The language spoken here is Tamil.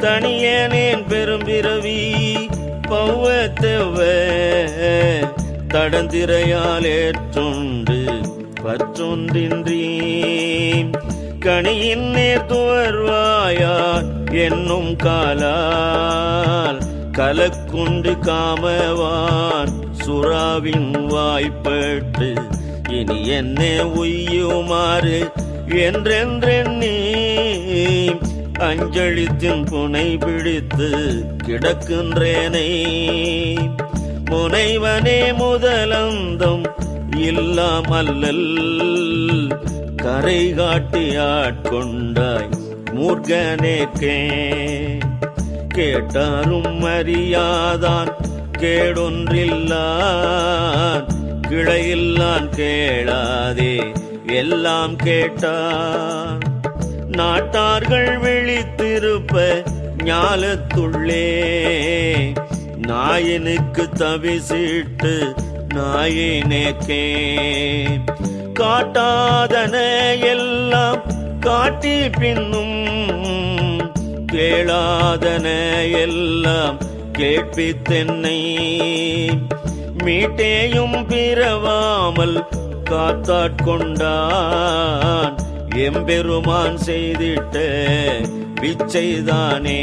தனியனேன் பெரும்பிறவி பௌவத்தெவ தடந்திரையால் ஏற்றுண்டு பற்றொன்றின்றி கணியின் நேர் துவர்வாயார் என்னும் காலால் கலக்குண்டு காமவான் சுறாவின் வாய்ப்பட்டு இனி என்னை உய்யுமாறு என்றென்றெண்ணி அஞ்சலித்தின் புனை பிடித்து கிடக்கின்றேனை முனைவனே முதலந்தம் இல்லாமல்லல் கரை காட்டி ஆட்கொண்டாய் மூர்க்கனேக்கே கேட்டாரும் அறியாதான் கேடொன்றில்லான் கிளையில்லான் கேளாதே எல்லாம் கேட்டான் நாட்டார்கள் விழித்திருப்ப ஞாலத்துள்ளே நாயனுக்கு தவிசிட்டு நாயினேக்கே காட்டாதன எல்லாம் காட்டி பின்னும் கேளாதன எல்லாம் கேட்பித்தென்னை மீட்டேயும் பிறவாமல் காத்தாட்கொண்டான் எம்பெருமான் செய்திட்ட பிச்சைதானே.